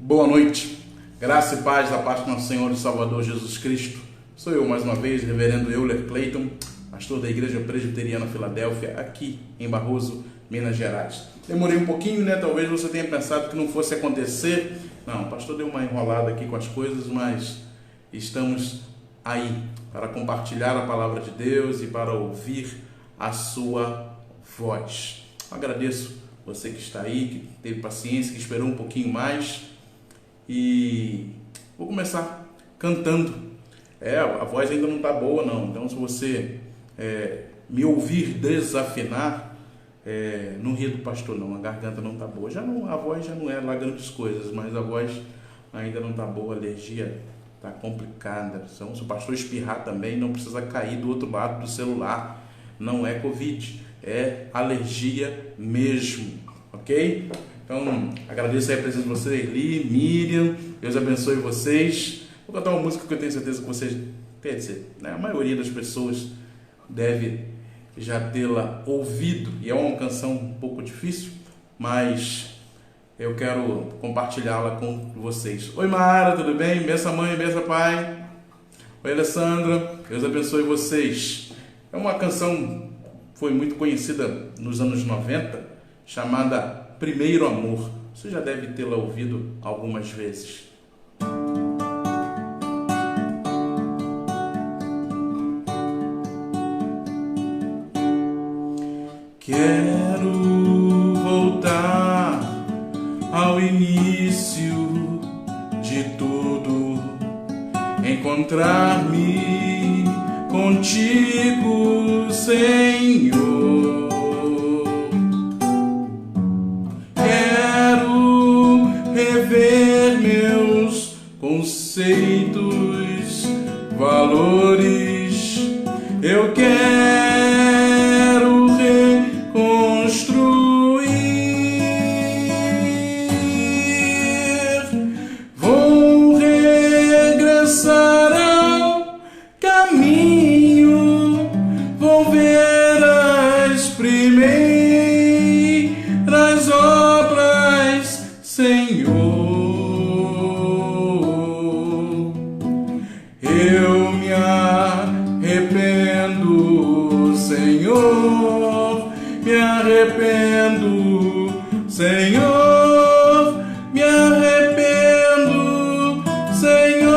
Boa noite, graça e paz da parte do nosso Senhor e Salvador Jesus Cristo. Sou eu mais uma vez, reverendo Euler Clayton, pastor da Igreja Presbiteriana Filadélfia, aqui em Barroso, Minas Gerais. Demorei um pouquinho, né? Talvez você tenha pensado que não fosse acontecer. Não, o pastor deu uma enrolada aqui com as coisas, mas estamos aí para compartilhar a palavra de Deus e para ouvir a sua voz. Agradeço você que está aí, que teve paciência, que esperou um pouquinho mais. E vou começar cantando. A voz ainda não está boa não, então se você me ouvir desafinar, não ria do pastor não, a garganta não está boa, a voz já não é lá grandes coisas, mas a voz ainda não está boa, a alergia está complicada. Então se o pastor espirrar também, não precisa cair do outro lado do celular, não é Covid, é alergia mesmo, ok? Então, agradeço aí a presença de vocês, Eli, Miriam, Deus abençoe vocês. Vou cantar uma música que eu tenho certeza que vocês, quer dizer, né, a maioria das pessoas deve já tê-la ouvido, e é uma canção um pouco difícil, mas eu quero compartilhá-la com vocês. Oi Mara, tudo bem? Benção mãe, benção pai. Oi Alessandra, Deus abençoe vocês. É uma canção que foi muito conhecida nos anos 90, chamada Primeiro Amor. Você já deve tê-la ouvido algumas vezes. Quero voltar ao início de tudo, encontrar-me contigo, Senhor. Rever meus conceitos, valores, eu quero reconstruir. Vou regressar ao caminho, vou ver as primeiras obras, Senhor. Eu me arrependo, Senhor, me arrependo, Senhor, me arrependo, Senhor.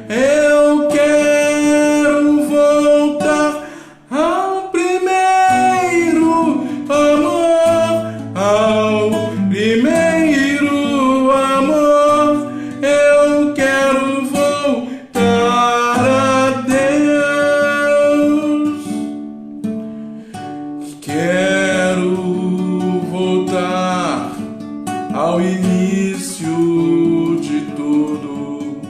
Eu quero voltar ao primeiro amor, ao primeiro amor. Eu quero voltar a Deus. Quero voltar ao início de tudo,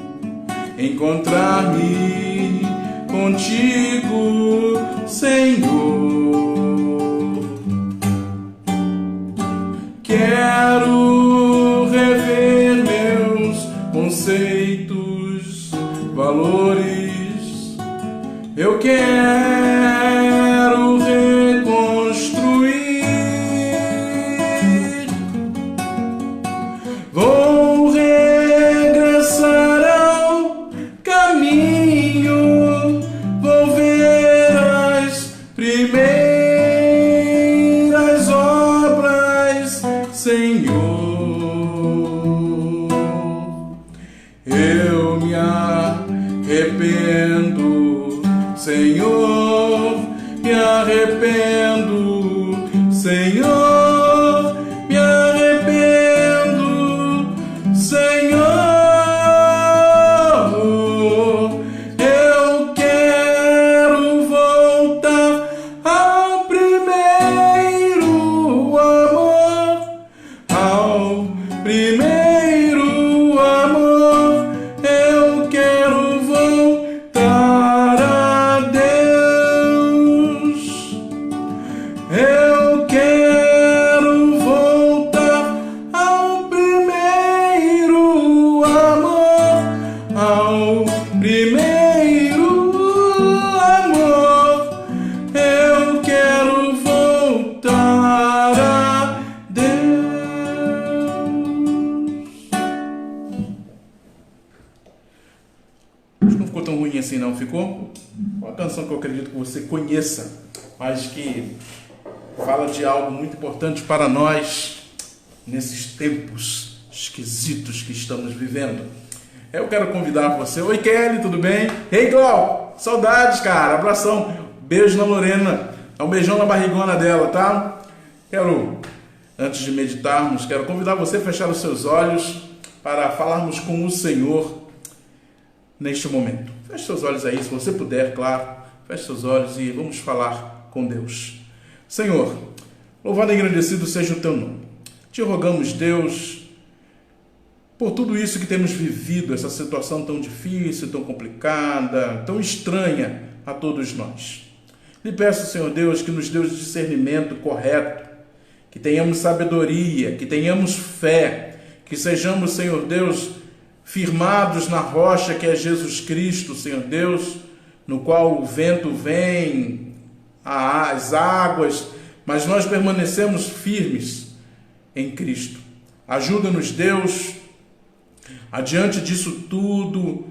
encontrar-me contigo, Senhor. Quero rever meus conceitos, valores, eu quero reconstruir. Vou regressar ao caminho, vou ver as primeiras obras, Senhor. Eu me arrependo, Senhor, me arrependo, Senhor, me arrependo, Senhor. Eu quero voltar ao primeiro amor, ao primeiro amor. Eu quero voltar a Deus. Eu quero não ficou? Uma canção que eu acredito que você conheça, mas que fala de algo muito importante para nós nesses tempos esquisitos que estamos vivendo. Eu quero convidar você. Oi, Kelly, tudo bem? Ei, Glau, saudades, cara. Abração, beijo na Lorena. Dá um beijão na barrigona dela, tá? Antes de meditarmos, quero convidar você a fechar os seus olhos para falarmos com o Senhor neste momento. Feche seus olhos aí, se você puder, claro. Feche seus olhos e vamos falar com Deus. Senhor, louvado e agradecido seja o teu nome. Te rogamos, Deus, por tudo isso que temos vivido, essa situação tão difícil, tão complicada, tão estranha a todos nós. Lhe peço, Senhor Deus, que nos dê o discernimento correto, que tenhamos sabedoria, que tenhamos fé, que sejamos, Senhor Deus, firmados na rocha que é Jesus Cristo, Senhor Deus, no qual o vento vem, as águas, mas nós permanecemos firmes em Cristo. Ajuda-nos, Deus, adiante disso tudo,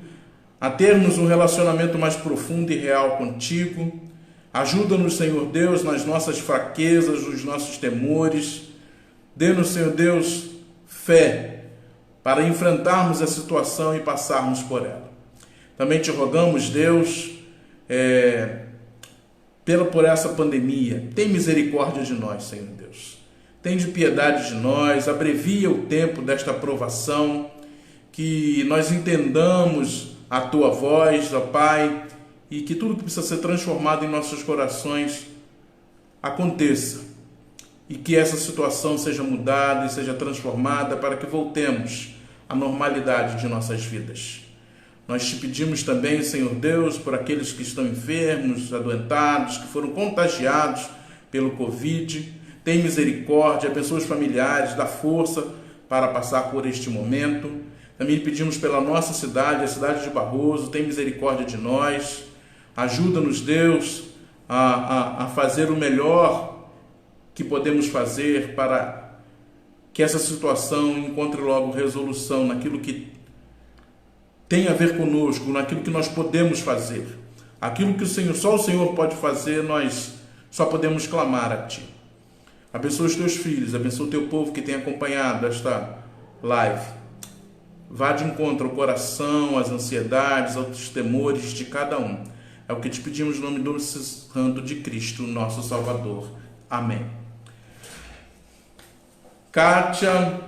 a termos um relacionamento mais profundo e real contigo. Ajuda-nos, Senhor Deus, nas nossas fraquezas, nos nossos temores. Dê-nos, Senhor Deus, fé para enfrentarmos a situação e passarmos por ela. Também te rogamos, Deus, por essa pandemia, tem misericórdia de nós, Senhor Deus. Tem de piedade de nós, abrevia o tempo desta provação, que nós entendamos a Tua voz, ó Pai, e que tudo que precisa ser transformado em nossos corações aconteça. E que essa situação seja mudada e seja transformada para que voltemos à normalidade de nossas vidas. Nós te pedimos também, Senhor Deus, por aqueles que estão enfermos, adoentados, que foram contagiados pelo Covid. Tem misericórdia, abençoa os familiares, dá força para passar por este momento. Também pedimos pela nossa cidade, a cidade de Barroso, tem misericórdia de nós. Ajuda-nos, Deus, a fazer o melhor que podemos fazer para que essa situação encontre logo resolução naquilo que tem a ver conosco, naquilo que nós podemos fazer. Aquilo que só o Senhor pode fazer, nós só podemos clamar a Ti. Abençoa os Teus filhos, abençoa o Teu povo que tem acompanhado esta live. Vá de encontro ao coração, às ansiedades, aos temores de cada um. É o que te pedimos no nome do Santo de Cristo, nosso Salvador. Amém. Kátia.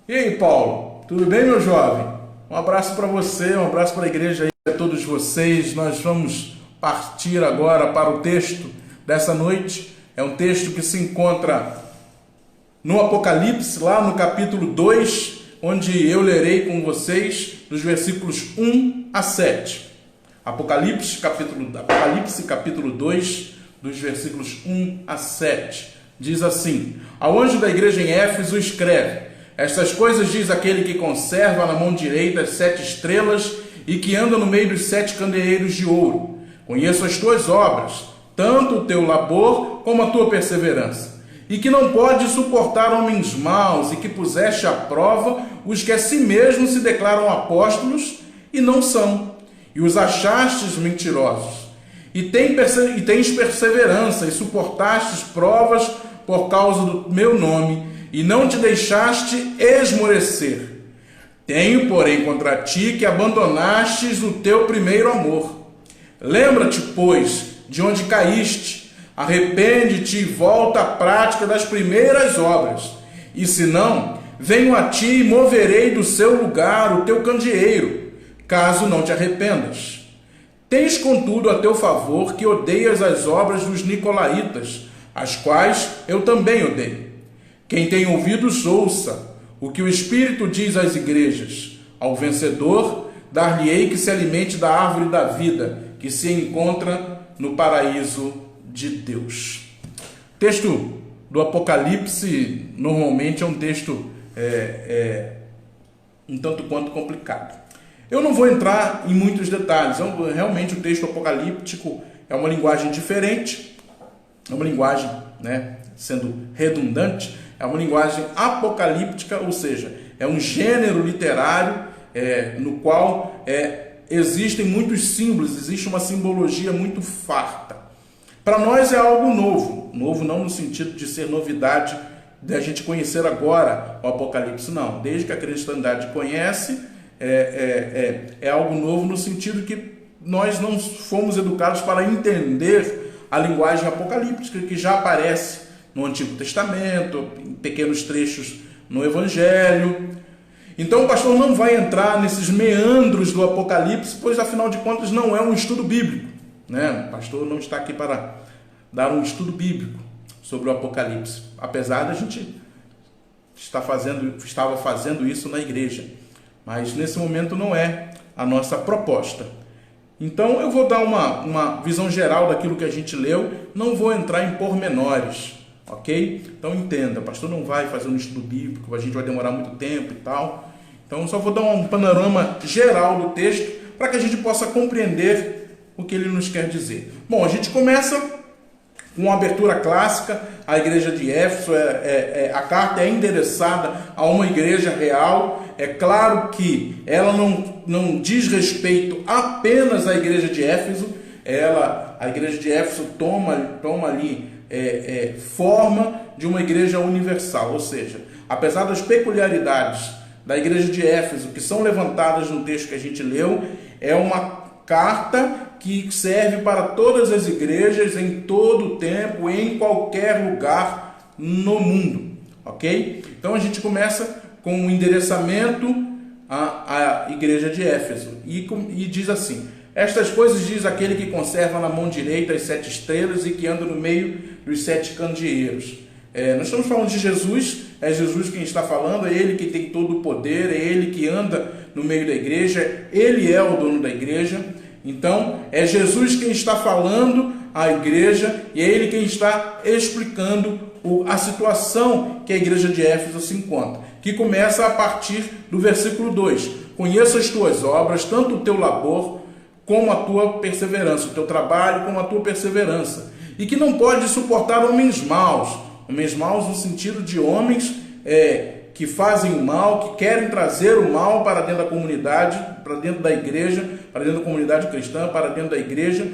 E aí, Paulo? Tudo bem, meu jovem? Um abraço para você, um abraço para a igreja e a todos vocês. Nós vamos partir agora para o texto dessa noite. É um texto que se encontra no Apocalipse, lá no capítulo 2, onde eu lerei com vocês dos versículos 1 a 7. Apocalipse capítulo 2, dos versículos 1 a 7. Diz assim: Ao anjo da igreja em Éfeso escreve: Estas coisas diz aquele que conserva na mão direita as 7 estrelas e que anda no meio dos 7 candeeiros de ouro. Conheço as tuas obras, tanto o teu labor como a tua perseverança, e que não pode suportar homens maus, e que puseste à prova os que a si mesmos se declaram apóstolos e não são, e os achastes mentirosos. E tens perseverança, e suportastes provas por causa do meu nome, e não te deixaste esmorecer. Tenho, porém, contra ti que abandonastes o teu primeiro amor. Lembra-te, pois, de onde caíste, arrepende-te e volta à prática das primeiras obras. E se não, venho a ti e moverei do seu lugar o teu candeeiro, caso não te arrependas. Tens, contudo, a teu favor que odeias as obras dos nicolaítas, as quais eu também odeio. Quem tem ouvidos, ouça o que o Espírito diz às igrejas. Ao vencedor, dar-lhe-ei que se alimente da árvore da vida, que se encontra no paraíso de Deus. O texto do Apocalipse, normalmente, é um texto um tanto quanto complicado. Eu não vou entrar em muitos detalhes. Realmente o texto apocalíptico é uma linguagem diferente, é uma linguagem, sendo redundante, é uma linguagem apocalíptica, ou seja, é um gênero literário no qual existem muitos símbolos, existe uma simbologia muito farta. Para nós é algo novo, novo não no sentido de ser novidade, de a gente conhecer agora o Apocalipse, não. Desde que a cristandade conhece, é algo novo no sentido que nós não fomos educados para entender a linguagem apocalíptica que já aparece no Antigo Testamento, em pequenos trechos no Evangelho. Então o pastor não vai entrar nesses meandros do Apocalipse, pois afinal de contas não é um estudo bíblico, né? O pastor não está aqui para dar um estudo bíblico sobre o Apocalipse, apesar da gente estava fazendo isso na igreja, mas nesse momento não é a nossa proposta. Então eu vou dar uma visão geral daquilo que a gente leu, não vou entrar em pormenores, ok? Então entenda, o pastor não vai fazer um estudo bíblico, a gente vai demorar muito tempo e tal. Então eu só vou dar um panorama geral do texto para que a gente possa compreender o que ele nos quer dizer. Bom, a gente começa com uma abertura clássica. A igreja de Éfeso, a carta é endereçada a uma igreja real. É claro que ela não diz respeito apenas à igreja de Éfeso. A igreja de Éfeso toma ali forma de uma igreja universal, ou seja, apesar das peculiaridades da igreja de Éfeso que são levantadas no texto que a gente leu, é uma carta que serve para todas as igrejas, em todo o tempo, em qualquer lugar no mundo, ok? Então a gente começa com o endereçamento à igreja de Éfeso e diz assim: estas coisas diz aquele que conserva na mão direita as 7 estrelas e que anda no meio dos 7 candeeiros. Nós estamos falando de Jesus, é Jesus quem está falando, é Ele que tem todo o poder, é Ele que anda no meio da igreja, Ele é o dono da igreja. Então, é Jesus quem está falando à igreja e é Ele quem está explicando a situação que a igreja de Éfeso se encontra, que começa a partir do versículo 2. Conheça as tuas obras, tanto o teu labor como a tua perseverança, o teu trabalho como a tua perseverança, e que não pode suportar homens maus no sentido de homens que fazem o mal, que querem trazer o mal para dentro da comunidade, para dentro da igreja, para dentro da comunidade cristã, para dentro da igreja,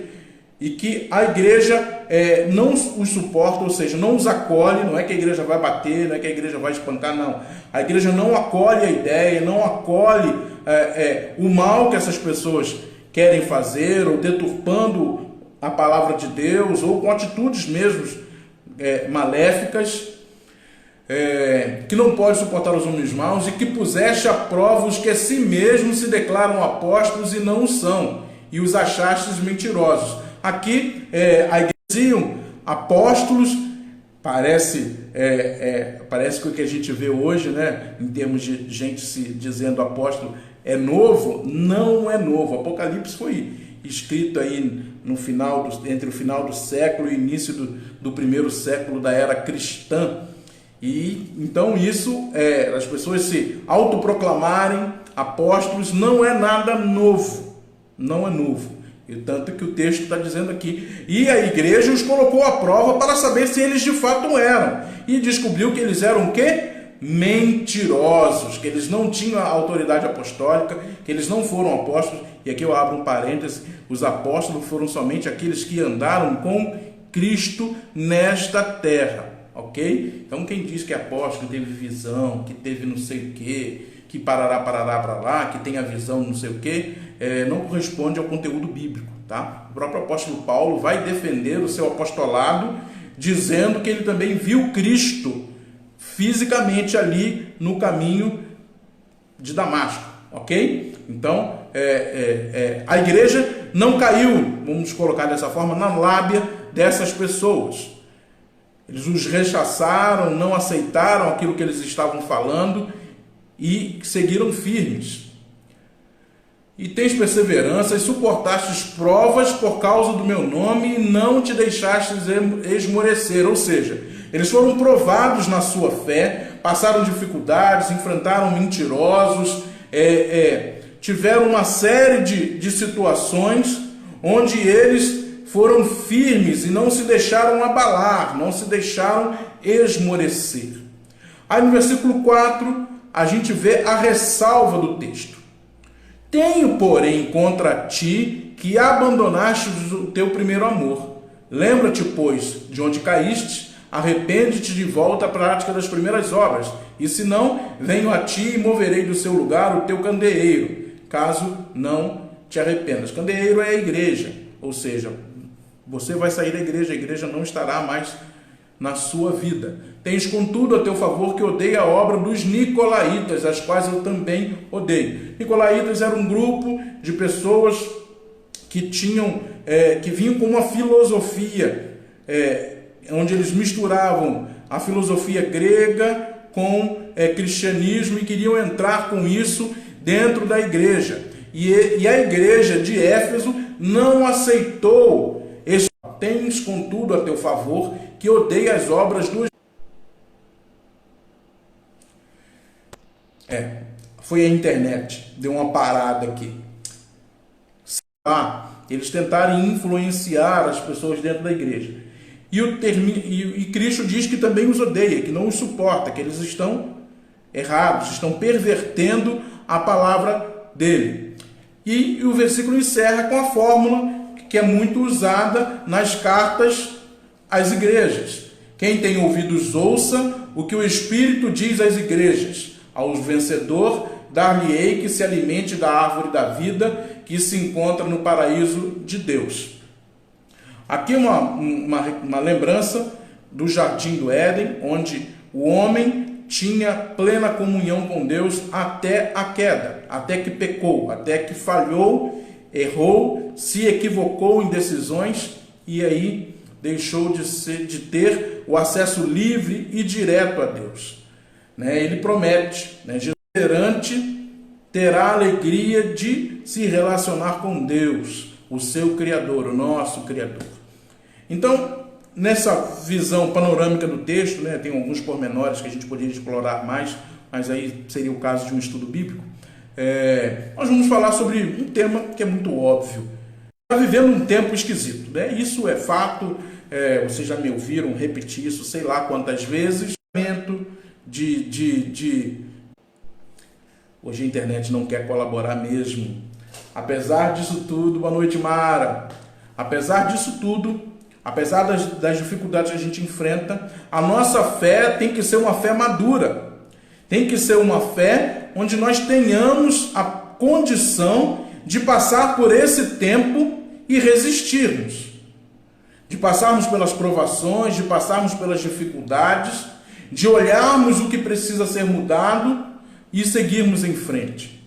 e que a igreja não os suporta, ou seja, não os acolhe. Não é que a igreja vai bater, não é que a igreja vai espancar, não. A igreja não acolhe a ideia, não acolhe o mal que essas pessoas querem fazer, ou deturpando a palavra de Deus, ou com atitudes mesmo maléficas, que não pode suportar os homens maus, e que puseste à prova os que a si mesmos se declaram apóstolos e não o são, e os achastes mentirosos. Aqui a igreja diziam apóstolos, parece que o que a gente vê hoje, né, em termos de gente se dizendo apóstolo, é novo. Não é novo. O Apocalipse foi escrito aí entre o final do século e início do primeiro século da era cristã. E então isso, as pessoas se autoproclamarem apóstolos, não é nada novo, não é novo. E tanto que o texto está dizendo aqui, e a igreja os colocou à prova para saber se eles de fato eram, e descobriu que eles eram o quê? Mentirosos, que eles não tinham a autoridade apostólica, que eles não foram apóstolos. E aqui eu abro um parêntese: os apóstolos foram somente aqueles que andaram com Cristo nesta terra. Ok? Então quem diz que é apóstolo, que teve visão, que teve não sei o que parará para lá, que tem a visão não sei o que, não corresponde ao conteúdo bíblico, tá? O próprio apóstolo Paulo vai defender o seu apostolado, dizendo que ele também viu Cristo fisicamente ali no caminho de Damasco, ok? Então, a igreja não caiu, vamos colocar dessa forma, na lábia dessas pessoas. Eles os rechaçaram, não aceitaram aquilo que eles estavam falando e seguiram firmes. E tens perseverança e suportastes provas por causa do meu nome e não te deixastes esmorecer. Ou seja, eles foram provados na sua fé, passaram dificuldades, enfrentaram mentirosos, tiveram uma série de situações onde eles foram firmes e não se deixaram abalar, não se deixaram esmorecer. Aí no versículo 4, a gente vê a ressalva do texto. Tenho, porém, contra ti que abandonaste o teu primeiro amor. Lembra-te, pois, de onde caíste, arrepende-te de volta à prática das primeiras obras, e se não, venho a ti e moverei do seu lugar o teu candeeiro, caso não te arrependas. Candeeiro é a igreja, ou seja, você vai sair da igreja, a igreja não estará mais na sua vida. Tens contudo a teu favor que odeia a obra dos nicolaítas, as quais eu também odeio. Nicolaítas era um grupo de pessoas que vinham com uma filosofia, onde eles misturavam a filosofia grega com cristianismo e queriam entrar com isso dentro da igreja. E a igreja de Éfeso não aceitou esse. Tens contudo a teu favor que odeia as obras dos... Foi a internet, deu uma parada aqui. Eles tentaram influenciar as pessoas dentro da igreja. E Cristo diz que também os odeia, que não os suporta, que eles estão errados, estão pervertendo a palavra dele. E o versículo encerra com a fórmula que é muito usada nas cartas às igrejas. Quem tem ouvidos, ouça o que o Espírito diz às igrejas. Ao vencedor, dar-lhe-ei que se alimente da árvore da vida que se encontra no paraíso de Deus. Aqui uma lembrança do Jardim do Éden, onde o homem tinha plena comunhão com Deus até a queda, até que pecou, até que falhou, errou, se equivocou em decisões e aí deixou de ter o acesso livre e direto a Deus. Ele promete, Jesus perante terá a alegria de se relacionar com Deus, o seu Criador, o nosso Criador. Então, nessa visão panorâmica do texto, tem alguns pormenores que a gente poderia explorar mais, mas aí seria o caso de um estudo bíblico. Nós vamos falar sobre um tema que é muito óbvio. Está vivendo um tempo esquisito, Isso é fato, vocês já me ouviram repetir isso, sei lá quantas vezes. Hoje a internet não quer colaborar mesmo. Apesar disso tudo, boa noite, Mara. Apesar disso tudo, apesar das dificuldades que a gente enfrenta, a nossa fé tem que ser uma fé madura. Tem que ser uma fé onde nós tenhamos a condição de passar por esse tempo e resistirmos. De passarmos pelas provações, de passarmos pelas dificuldades, de olharmos o que precisa ser mudado e seguirmos em frente.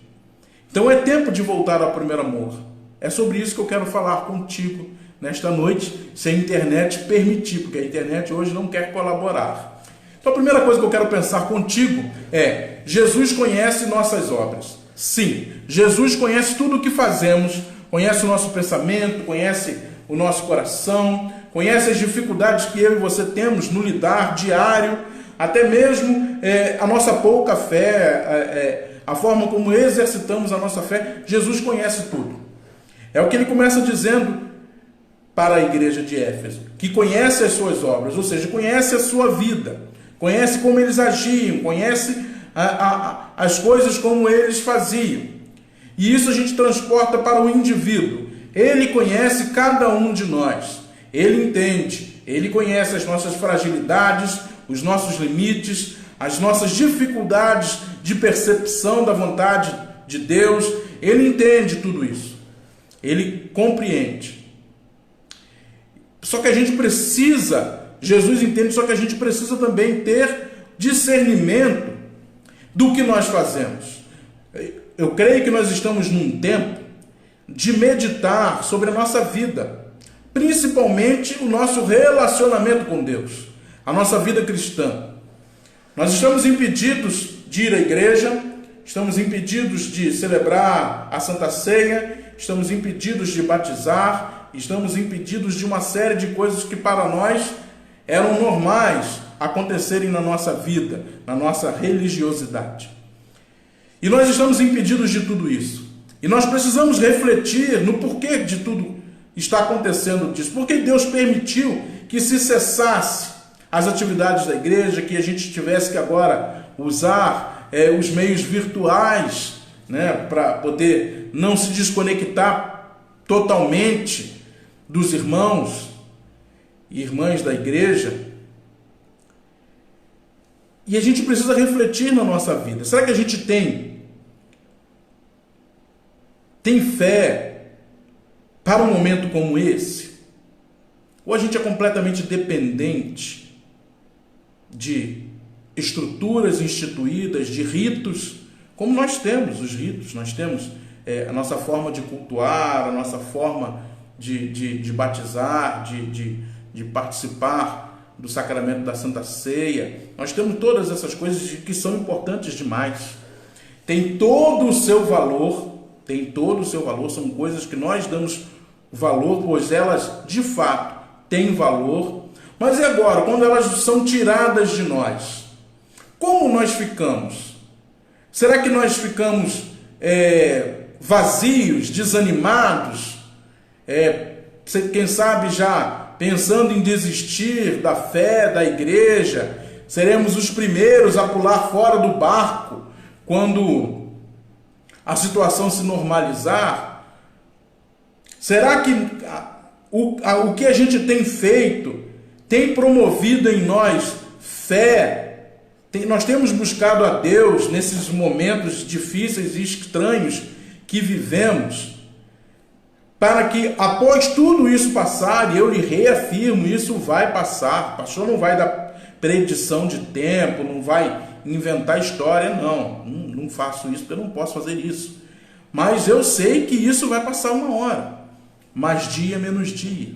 Então é tempo de voltar ao primeiro amor. É sobre isso que eu quero falar contigo nesta noite, se a internet permitir, porque a internet hoje não quer colaborar. Então a primeira coisa que eu quero pensar contigo é: Jesus conhece nossas obras. Sim, Jesus conhece tudo o que fazemos, conhece o nosso pensamento, conhece o nosso coração, conhece as dificuldades que eu e você temos no lidar diário, até mesmo a nossa pouca fé, a forma como exercitamos a nossa fé. Jesus conhece tudo. É o que ele começa dizendo para a igreja de Éfeso, que conhece as suas obras, ou seja, conhece a sua vida, conhece como eles agiam, conhece as coisas como eles faziam. E isso a gente transporta para o indivíduo. Ele conhece cada um de nós, ele entende, ele conhece as nossas fragilidades, os nossos limites, as nossas dificuldades de percepção da vontade de Deus. Ele entende tudo isso, ele compreende. Só que a gente precisa, Jesus entende, só que a gente precisa também ter discernimento do que nós fazemos. Eu creio que nós estamos num tempo de meditar sobre a nossa vida, principalmente o nosso relacionamento com Deus, a nossa vida cristã. Nós estamos impedidos de ir à igreja, estamos impedidos de celebrar a Santa Ceia, estamos impedidos de batizar, estamos impedidos de uma série de coisas que para nós eram normais acontecerem na nossa vida, na nossa religiosidade. E nós estamos impedidos de tudo isso. E nós precisamos refletir no porquê de tudo está acontecendo disso. Por que Deus permitiu que se cessasse as atividades da igreja, que a gente tivesse que agora usar os meios virtuais, para poder não se desconectar totalmente dos irmãos e irmãs da igreja. E a gente precisa refletir na nossa vida. Será que a gente tem fé para um momento como esse? Ou a gente é completamente dependente de estruturas instituídas, de ritos, como nós temos os ritos, nós temos a nossa forma de cultuar, a nossa forma de batizar, de participar do sacramento da Santa Ceia. Nós temos todas essas coisas que são importantes demais. Tem todo o seu valor, são coisas que nós damos valor, pois elas de fato têm valor. Mas e agora, quando elas são tiradas de nós? Como nós ficamos? Será que nós ficamos vazios, desanimados? Quem sabe já pensando em desistir da fé, da igreja? Seremos os primeiros a pular fora do barco quando a situação se normalizar? Será que o que a gente tem feito tem promovido em nós fé? Nós temos buscado a Deus nesses momentos difíceis e estranhos que vivemos, para que após tudo isso passar, e eu lhe reafirmo, isso vai passar. O pastor não vai dar predição de tempo, não vai inventar história, não faço isso, porque eu não posso fazer isso. Mas eu sei que isso vai passar uma hora, mais dia menos dia.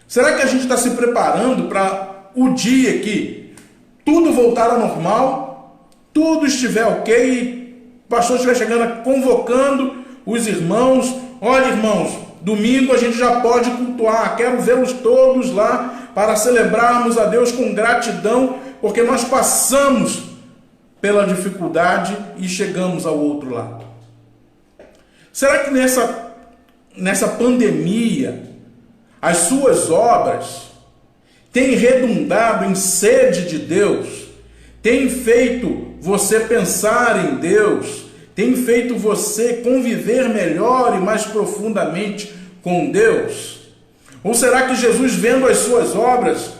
Será que a gente está se preparando para o dia que tudo voltar ao normal, tudo estiver ok, o pastor estiver chegando, convocando os irmãos? Olha, irmãos, domingo a gente já pode cultuar, quero vê-los todos lá para celebrarmos a Deus com gratidão, porque nós passamos pela dificuldade e chegamos ao outro lado. Será que nessa pandemia as suas obras têm redundado em sede de Deus? Tem feito você pensar em Deus? Tem feito você conviver melhor e mais profundamente com Deus? Ou será que Jesus, vendo as suas obras,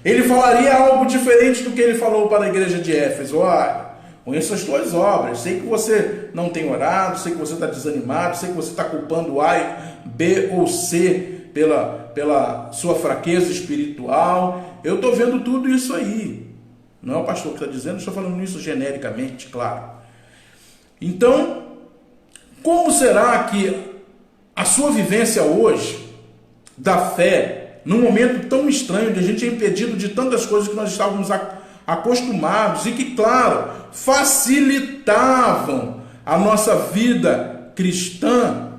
ele falaria algo diferente do que ele falou para a igreja de Éfeso? Olha, conheço as tuas obras, sei que você não tem orado, sei que você está desanimado, sei que você está culpando A, B ou C pela sua fraqueza espiritual. Eu estou vendo tudo isso aí. Não é o pastor que está dizendo, estou falando isso genericamente, claro. Então, como será que a sua vivência hoje da fé, num momento tão estranho, onde a gente é impedido de tantas coisas que nós estávamos acostumados e que, claro, facilitavam a nossa vida cristã?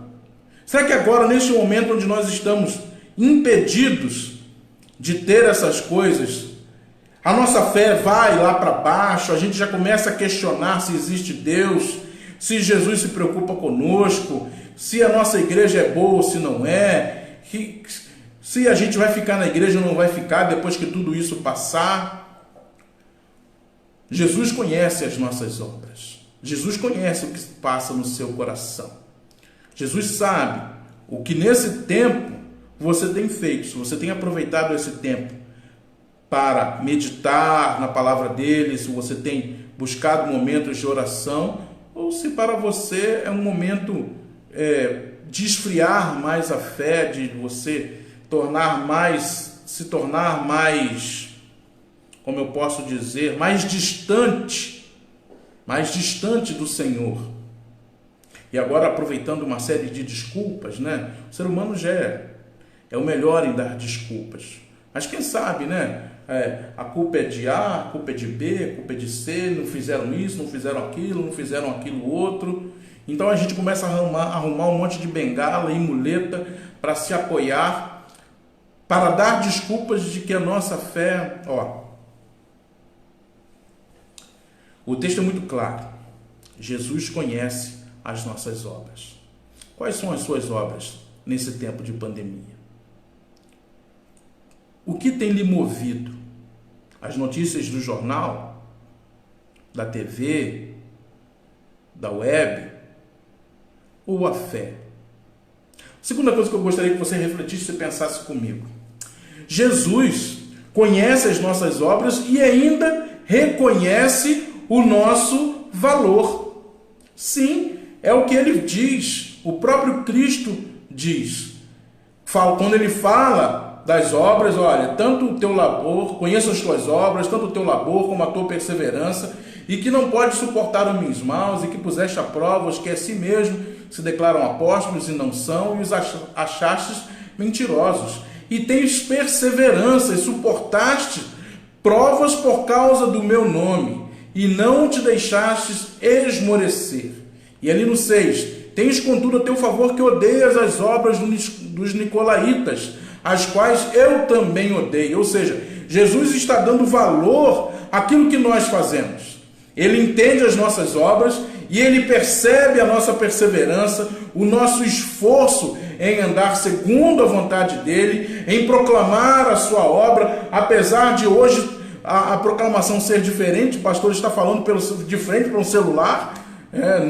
Será que agora, neste momento onde nós estamos impedidos de ter essas coisas, a nossa fé vai lá para baixo? A gente já começa a questionar se existe Deus, se Jesus se preocupa conosco, se a nossa igreja é boa ou se não é, se a gente vai ficar na igreja ou não vai ficar depois que tudo isso passar. Jesus conhece as nossas obras. Jesus conhece o que passa no seu coração. Jesus sabe o que nesse tempo você tem feito, se você tem aproveitado esse tempo para meditar na palavra dele, se você tem buscado momentos de oração, ou se para você é um momento de esfriar mais a fé, de você se tornar mais, como eu posso dizer, mais distante do Senhor. E agora, aproveitando uma série de desculpas, né? O ser humano já é o melhor em dar desculpas. Mas quem sabe, né? A culpa é de A, a culpa é de B, a culpa é de C, não fizeram isso, não fizeram aquilo outro. Então a gente começa a arrumar um monte de bengala e muleta para se apoiar, para dar desculpas de que a nossa fé... O texto é muito claro. Jesus conhece as nossas obras. Quais são as suas obras nesse tempo de pandemia? O que tem lhe movido? As notícias do jornal, da TV, da web? ou a fé? Segunda coisa que eu gostaria que você refletisse e pensasse comigo. Jesus conhece as nossas obras e ainda reconhece o nosso valor. Sim, é o que ele diz, o próprio Cristo diz. Quando ele fala das obras, olha, tanto o teu labor, conheço as tuas obras, tanto o teu labor como a tua perseverança, e que não pode suportar homens maus, e que puseste a prova os que a si mesmo se declaram apóstolos e não são, e os achastes mentirosos. E tens perseverança e suportaste provas por causa do meu nome, e não te deixastes esmorecer. E ali no 6, tens contudo a teu favor que odeias as obras dos nicolaítas, as quais eu também odeio. Ou seja, Jesus está dando valor àquilo que nós fazemos. Ele entende as nossas obras e ele percebe a nossa perseverança, o nosso esforço em andar segundo a vontade dele, em proclamar a sua obra, apesar de hoje a proclamação ser diferente. O pastor está falando de frente para um celular,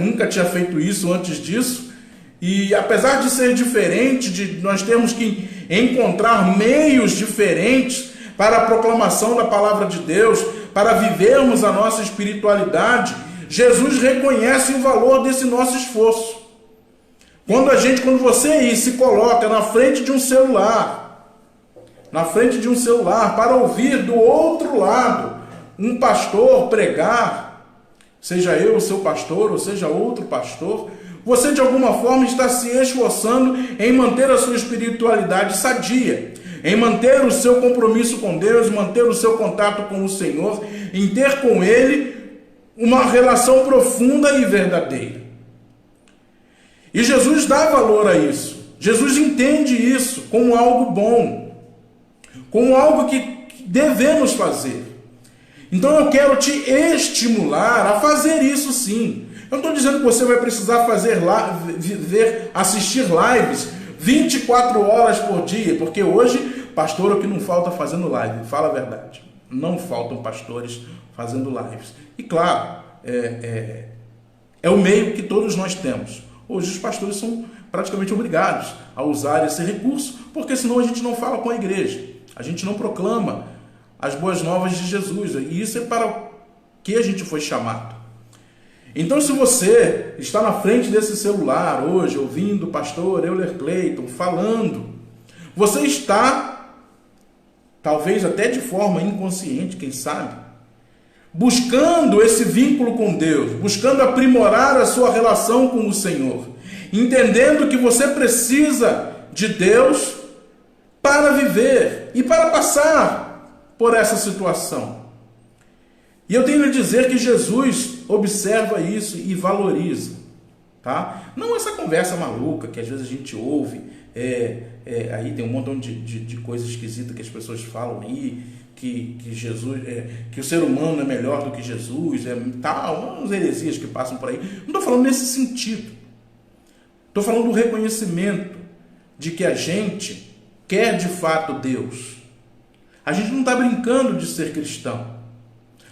nunca tinha feito isso antes disso, e apesar de ser diferente, nós temos que encontrar meios diferentes para a proclamação da palavra de Deus, para vivermos a nossa espiritualidade. Jesus reconhece o valor desse nosso esforço. Quando você se coloca na frente de um celular, para ouvir do outro lado um pastor pregar, seja eu o seu pastor, ou seja outro pastor, você de alguma forma está se esforçando em manter a sua espiritualidade sadia, em manter o seu compromisso com Deus, manter o seu contato com o Senhor, em ter com Ele uma relação profunda e verdadeira. E Jesus dá valor a isso. Jesus entende isso como algo bom, como algo que devemos fazer. Então eu quero te estimular a fazer isso sim. Eu não estou dizendo que você vai precisar assistir lives 24 horas por dia, porque hoje, pastor, o que não falta fazendo live, fala a verdade. Não faltam pastores fazendo lives. E claro, é o meio que todos nós temos. Hoje os pastores são praticamente obrigados a usar esse recurso, porque senão a gente não fala com a igreja, a gente não proclama as boas novas de Jesus, e isso é para o que a gente foi chamado. Então, se você está na frente desse celular hoje, ouvindo o pastor Euler Clayton falando, você está, talvez até de forma inconsciente, quem sabe, buscando esse vínculo com Deus, buscando aprimorar a sua relação com o Senhor, entendendo que você precisa de Deus para viver e para passar por essa situação. E eu tenho que dizer que Jesus observa isso e valoriza, tá? Não essa conversa maluca que às vezes a gente ouve, aí tem um montão de coisas esquisitas que as pessoas falam aí, que Jesus, que o ser humano é melhor do que Jesus, umas heresias que passam por aí. Não estou falando nesse sentido. Estou falando do reconhecimento de que a gente quer de fato Deus. A gente não está brincando de ser cristão.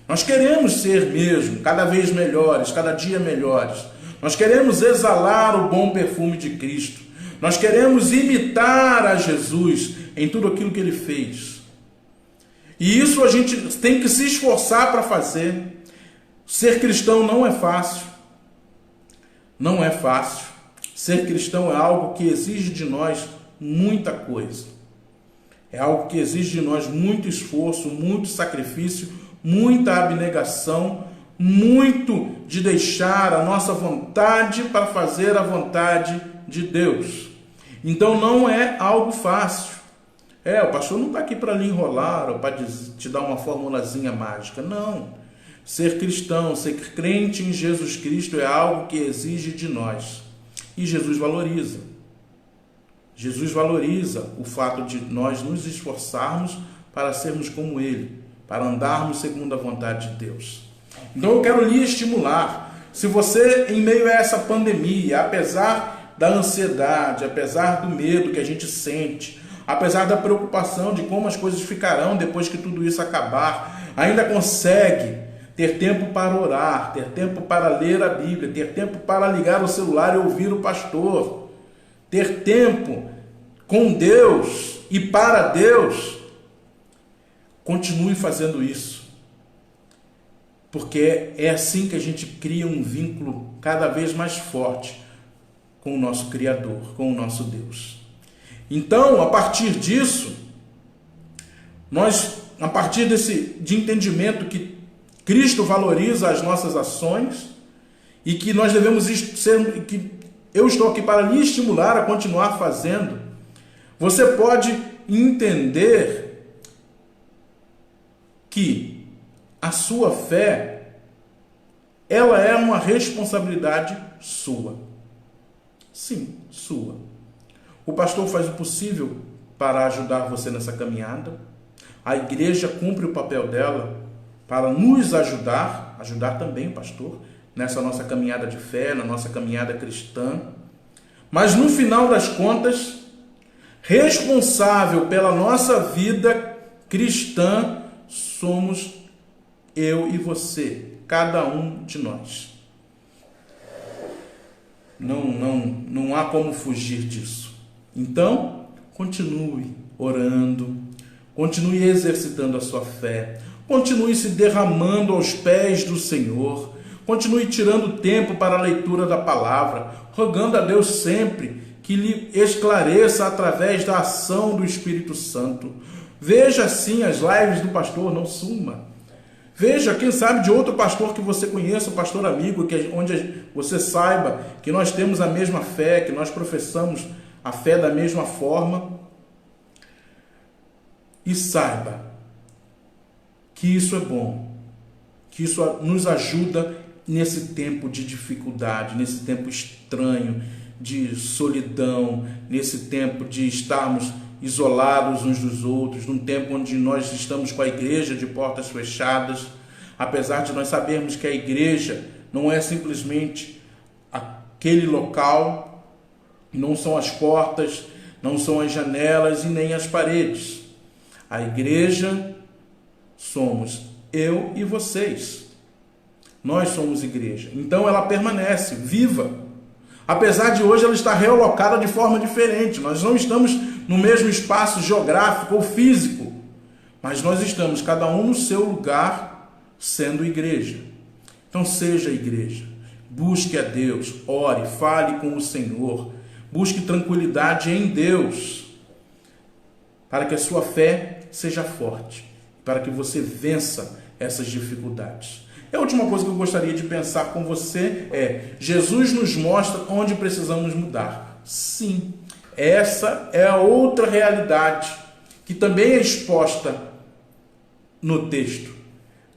Nós queremos ser mesmo cada vez melhores, cada dia melhores. Nós queremos exalar o bom perfume de Cristo. Nós queremos imitar a Jesus em tudo aquilo que Ele fez. E isso a gente tem que se esforçar para fazer. Ser cristão não é fácil. Não é fácil. Ser cristão é algo que exige de nós muita coisa. É algo que exige de nós muito esforço, muito sacrifício, muita abnegação, muito de deixar a nossa vontade para fazer a vontade de Deus. Então não é algo fácil. O pastor não está aqui para lhe enrolar ou para te dar uma formulazinha mágica. Não. Ser cristão, ser crente em Jesus Cristo é algo que exige de nós. E Jesus valoriza. Jesus valoriza o fato de nós nos esforçarmos para sermos como Ele, para andarmos segundo a vontade de Deus. Então eu quero lhe estimular. Se você, em meio a essa pandemia, apesar da ansiedade, apesar do medo que a gente sente, apesar da preocupação de como as coisas ficarão depois que tudo isso acabar, ainda consegue ter tempo para orar, ter tempo para ler a Bíblia, ter tempo para ligar o celular e ouvir o pastor, ter tempo com Deus e para Deus. Continue fazendo isso, porque é assim que a gente cria um vínculo cada vez mais forte com o nosso Criador, com o nosso Deus. Então, a partir disso, a partir de entendimento que Cristo valoriza as nossas ações e que nós devemos ser, que eu estou aqui para lhe estimular a continuar fazendo, você pode entender que a sua fé, ela é uma responsabilidade sua. Sim, sua. O pastor faz o possível para ajudar você nessa caminhada. A igreja cumpre o papel dela para nos ajudar também o pastor, nessa nossa caminhada de fé, na nossa caminhada cristã. Mas no final das contas, responsável pela nossa vida cristã somos eu e você, cada um de nós. Não há como fugir disso. Então, continue orando, continue exercitando a sua fé, continue se derramando aos pés do Senhor, continue tirando tempo para a leitura da palavra, rogando a Deus sempre que lhe esclareça através da ação do Espírito Santo. Veja sim as lives do pastor, não suma. Veja, quem sabe, de outro pastor que você conheça, um pastor amigo, onde você saiba que nós temos a mesma fé, que nós professamos a fé da mesma forma. E saiba que isso é bom, que isso nos ajuda nesse tempo de dificuldade, nesse tempo estranho, de solidão, nesse tempo de estarmos isolados uns dos outros, num tempo onde nós estamos com a igreja de portas fechadas, apesar de nós sabermos que a igreja não é simplesmente aquele local, não são as portas, não são as janelas e nem as paredes. A igreja somos eu e vocês. Nós somos igreja. Então ela permanece viva. Apesar de hoje ela estar realocada de forma diferente. Nós não estamos no mesmo espaço geográfico ou físico, mas nós estamos cada um no seu lugar sendo igreja. Então seja igreja. Busque a Deus, ore, fale com o Senhor. Busque tranquilidade em Deus, para que a sua fé seja forte, para que você vença essas dificuldades. E a última coisa que eu gostaria de pensar com você é: Jesus nos mostra onde precisamos mudar. Sim, essa é a outra realidade que também é exposta no texto.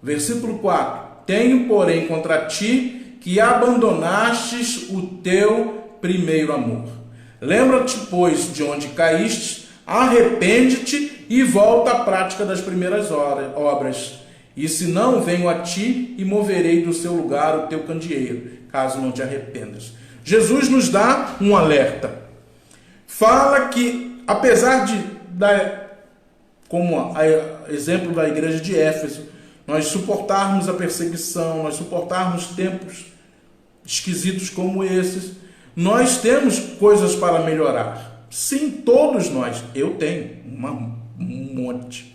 Versículo 4: Tenho, porém, contra ti que abandonastes o teu primeiro amor. Lembra-te, pois, de onde caíste, arrepende-te e volta à prática das primeiras obras. E se não, venho a ti e moverei do seu lugar o teu candeeiro, caso não te arrependas. Jesus nos dá um alerta. Fala que, apesar como exemplo da igreja de Éfeso, nós suportarmos a perseguição, nós suportarmos tempos esquisitos como esses, nós temos coisas para melhorar. Sim, todos nós. Eu tenho um monte.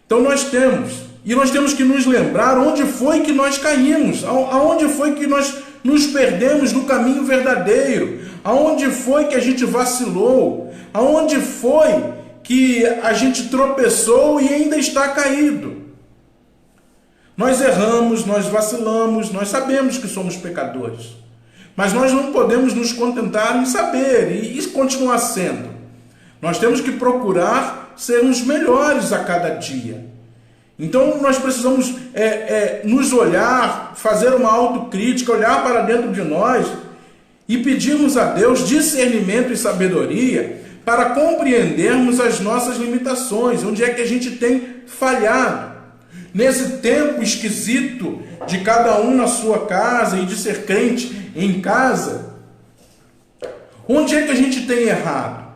Então nós temos. E nós temos que nos lembrar onde foi que nós caímos, aonde foi que nós nos perdemos do caminho verdadeiro, aonde foi que a gente vacilou, aonde foi que a gente tropeçou e ainda está caído. Nós erramos, nós vacilamos, nós sabemos que somos pecadores, mas nós não podemos nos contentar em saber e continuar sendo. Nós temos que procurar sermos melhores a cada dia. Então nós precisamos nos olhar, fazer uma autocrítica, olhar para dentro de nós e pedirmos a Deus discernimento e sabedoria para compreendermos as nossas limitações, onde é que a gente tem falhado. Nesse tempo esquisito de cada um na sua casa e de ser crente em casa, onde é que a gente tem errado?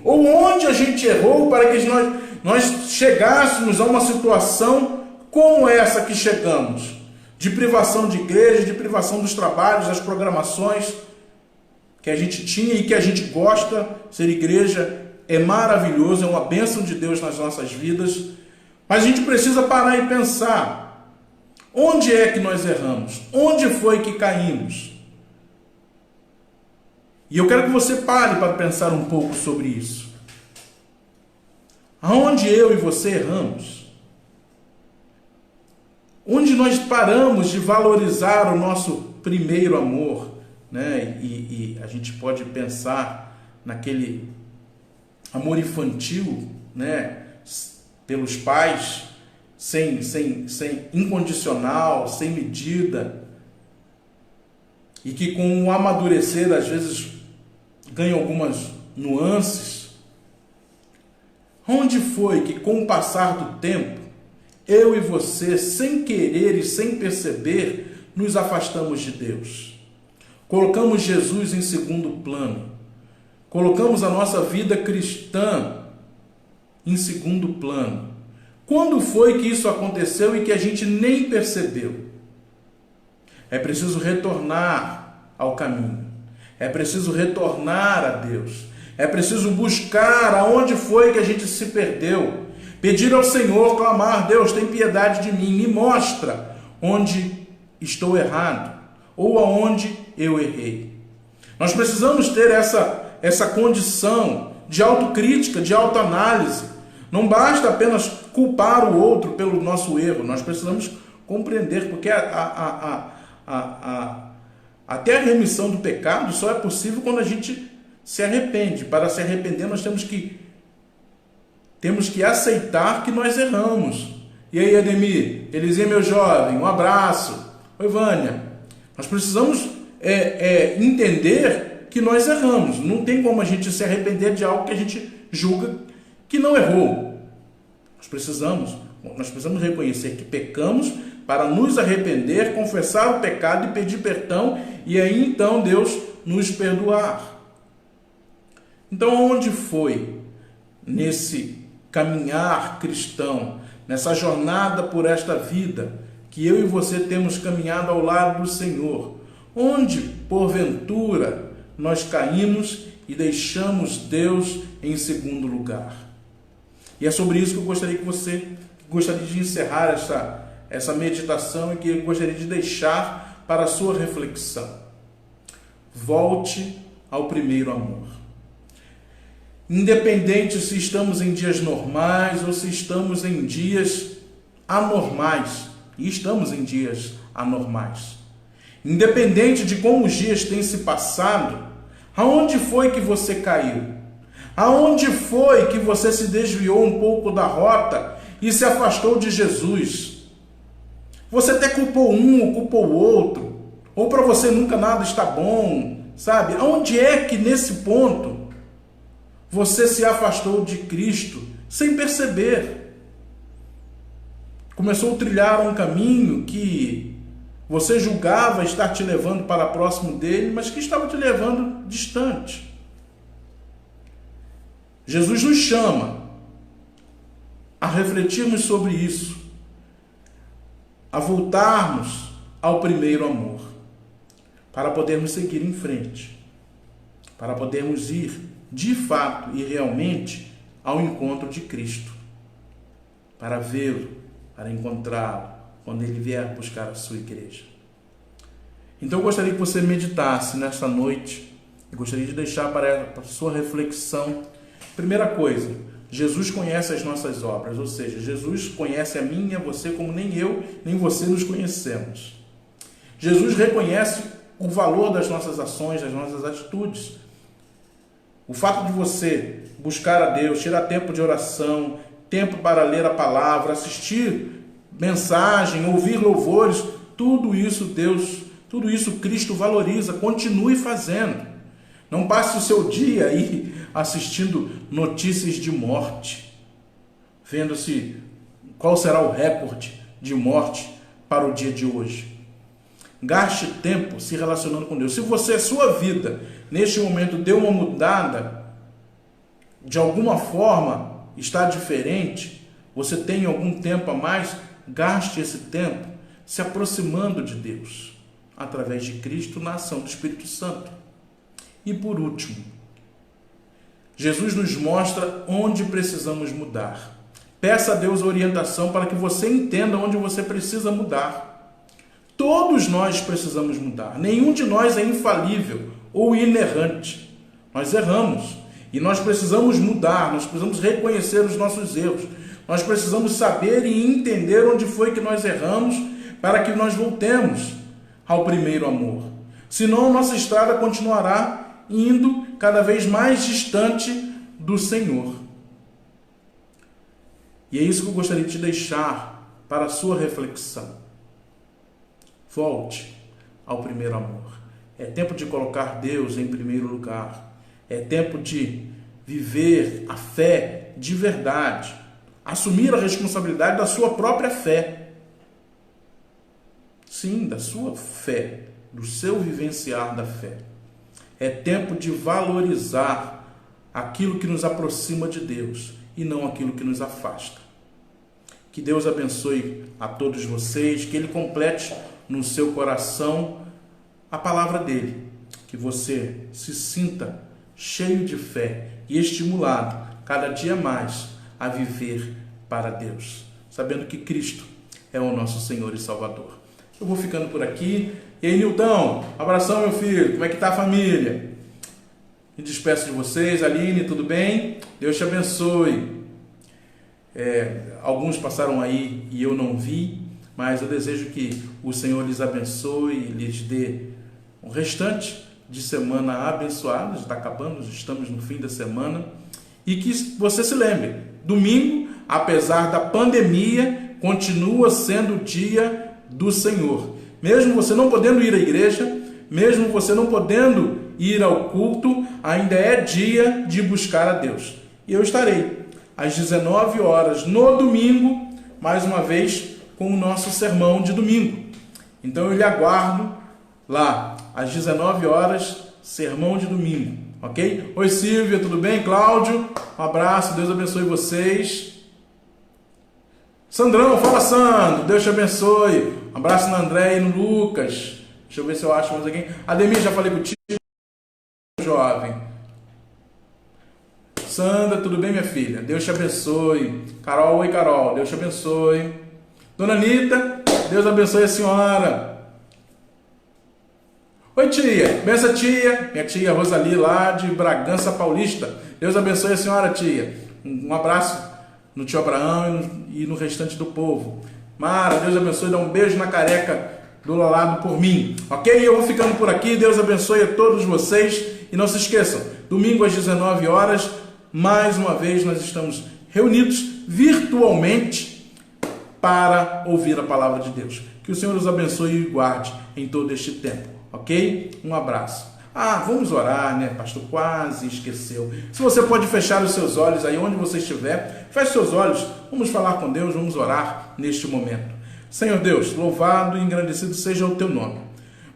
Ou onde a gente errou para que nós chegássemos a uma situação como essa que chegamos, de privação de igreja, de privação dos trabalhos, das programações que a gente tinha e que a gente gosta. Ser igreja é maravilhoso, é uma bênção de Deus nas nossas vidas, mas a gente precisa parar e pensar: onde é que nós erramos? Onde foi que caímos? E eu quero que você pare para pensar um pouco sobre isso. Aonde eu e você erramos? Onde nós paramos de valorizar o nosso primeiro amor, né? E a gente pode pensar naquele amor infantil, né? Pelos pais, sem incondicional, sem medida, e que com o amadurecer às vezes ganha algumas nuances. Onde foi que com o passar do tempo eu e você, sem querer e sem perceber, nos afastamos de Deus? Colocamos Jesus em segundo plano. Colocamos a nossa vida cristã em segundo plano. Quando foi que isso aconteceu e que a gente nem percebeu? É preciso retornar ao caminho. É preciso retornar a Deus. É preciso buscar aonde foi que a gente se perdeu. Pedir ao Senhor, clamar: Deus, tem piedade de mim, me mostra onde estou errado ou aonde eu errei. Nós precisamos ter essa condição de autocrítica, de autoanálise. Não basta apenas culpar o outro pelo nosso erro, nós precisamos compreender, porque até a remissão do pecado só é possível quando a gente se arrepende. Para se arrepender, nós temos que aceitar que nós erramos. E aí, Ademir, Elisinha, meu jovem, um abraço. Oi, Vânia. Nós precisamos entender que nós erramos. Não tem como a gente se arrepender de algo que a gente julga que não errou. Nós precisamos reconhecer que pecamos para nos arrepender, confessar o pecado e pedir perdão, e aí então Deus nos perdoar. Então, onde foi nesse caminhar cristão, nessa jornada por esta vida, que eu e você temos caminhado ao lado do Senhor? Onde, porventura, nós caímos e deixamos Deus em segundo lugar? E é sobre isso que eu gostaria de encerrar essa meditação, e que eu gostaria de deixar para a sua reflexão. Volte ao primeiro amor. Independente se estamos em dias normais ou se estamos em dias anormais, e estamos em dias anormais. Independente de como os dias têm se passado, aonde foi que você caiu? Aonde foi que você se desviou um pouco da rota e se afastou de Jesus? Você até culpou um ou culpou o outro, ou para você nunca nada está bom, sabe? Aonde é que nesse ponto você se afastou de Cristo sem perceber? Começou a trilhar um caminho que você julgava estar te levando para próximo dele, mas que estava te levando distante. Jesus nos chama a refletirmos sobre isso, a voltarmos ao primeiro amor, para podermos seguir em frente, para podermos ir de fato e realmente ao encontro de Cristo, para vê-lo, para encontrá-lo, quando ele vier buscar a sua igreja. Então eu gostaria que você meditasse nesta noite, eu gostaria de deixar para a sua reflexão. Primeira coisa, Jesus conhece as nossas obras, ou seja, Jesus conhece a mim e a você como nem eu, nem você nos conhecemos. Jesus reconhece o valor das nossas ações, das nossas atitudes. O fato de você buscar a Deus, tirar tempo de oração, tempo para ler a palavra, assistir mensagem, ouvir louvores, tudo isso Cristo valoriza. Continue fazendo. Não passe o seu dia aí assistindo notícias de morte, vendo qual será o recorde de morte para o dia de hoje. Gaste tempo se relacionando com Deus. Se sua vida neste momento deu uma mudada, de alguma forma está diferente, você tem algum tempo a mais, gaste esse tempo se aproximando de Deus, através de Cristo na ação do Espírito Santo. E por último, Jesus nos mostra onde precisamos mudar. Peça a Deus orientação para que você entenda onde você precisa mudar. Todos nós precisamos mudar. Nenhum de nós é infalível ou inerrante. Nós erramos e nós precisamos mudar, nós precisamos reconhecer os nossos erros. Nós precisamos saber e entender onde foi que nós erramos para que nós voltemos ao primeiro amor. Senão, nossa estrada continuará indo cada vez mais distante do Senhor. E é isso que eu gostaria de te deixar para a sua reflexão. Volte ao primeiro amor. É tempo de colocar Deus em primeiro lugar. É tempo de viver a fé de verdade. Assumir a responsabilidade da sua própria fé. Sim, da sua fé, do seu vivenciar da fé. É tempo de valorizar aquilo que nos aproxima de Deus e não aquilo que nos afasta. Que Deus abençoe a todos vocês, que Ele complete no seu coração a palavra dEle, que você se sinta cheio de fé e estimulado cada dia mais a viver para Deus, sabendo que Cristo é o nosso Senhor e Salvador. Eu vou ficando por aqui. E aí, Nilton, abração, meu filho, como é que tá a família? Me despeço de vocês. Aline, tudo bem? Deus te abençoe. Alguns passaram aí e eu não vi, mas eu desejo que o Senhor lhes abençoe e lhes dê um restante de semana abençoada. Já está acabando, estamos no fim da semana. E que você se lembre, domingo, apesar da pandemia, continua sendo o dia do Senhor. Mesmo você não podendo ir à igreja, mesmo você não podendo ir ao culto, ainda é dia de buscar a Deus. E eu estarei às 19 horas no domingo, mais uma vez, com o nosso sermão de domingo. Então eu lhe aguardo lá, às 19 horas, sermão de domingo, ok? Oi, Silvia, tudo bem? Cláudio, um abraço, Deus abençoe vocês. Sandrão, fala, Sandro, Deus te abençoe. Um abraço no André e no Lucas. Deixa eu ver se eu acho mais alguém. Ademir, já falei contigo, jovem. Sandra, tudo bem, minha filha? Deus te abençoe. Carol, oi, Carol, Deus te abençoe. Dona Anitta, Deus abençoe a senhora. Oi, tia. Benção, tia. Minha tia Rosali, lá de Bragança Paulista. Deus abençoe a senhora, tia. Um abraço no tio Abraão e no restante do povo. Mara, Deus abençoe. Dá um beijo na careca do lado por mim. Ok? Eu vou ficando por aqui. Deus abençoe a todos vocês. E não se esqueçam, domingo às 19 horas, mais uma vez nós estamos reunidos virtualmente para ouvir a palavra de Deus. Que o Senhor os abençoe e guarde em todo este tempo. Ok? Um abraço. Vamos orar, né? Pastor quase esqueceu. Se você pode fechar os seus olhos aí onde você estiver, feche seus olhos. Vamos falar com Deus, vamos orar neste momento. Senhor Deus, louvado e engrandecido seja o teu nome.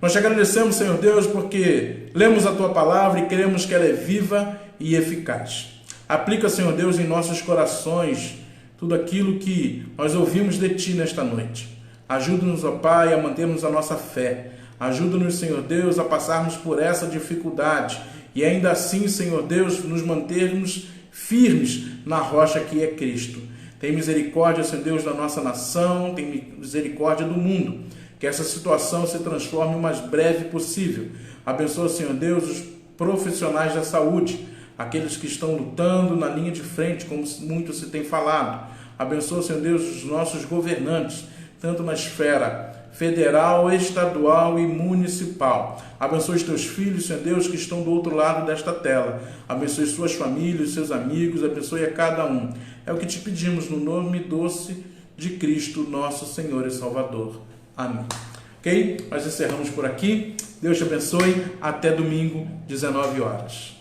Nós te agradecemos, Senhor Deus, porque lemos a tua palavra e queremos que ela é viva e eficaz. Aplica, Senhor Deus, em nossos corações tudo aquilo que nós ouvimos de ti nesta noite. Ajuda-nos, ó Pai, a mantermos a nossa fé. Ajuda-nos, Senhor Deus, a passarmos por essa dificuldade e ainda assim, Senhor Deus, nos mantermos firmes na rocha que é Cristo. Tem misericórdia, Senhor Deus, da nossa nação, tem misericórdia do mundo. Que essa situação se transforme o mais breve possível. Abençoa, Senhor Deus, os profissionais da saúde, aqueles que estão lutando na linha de frente, como muito se tem falado. Abençoa, Senhor Deus, os nossos governantes, tanto na esfera federal, estadual e municipal. Abençoe os teus filhos, Senhor Deus, que estão do outro lado desta tela. Abençoe suas famílias, seus amigos, abençoe a cada um. É o que te pedimos no nome doce de Cristo, nosso Senhor e Salvador. Amém. Ok? Nós encerramos por aqui. Deus te abençoe. Até domingo, 19 horas.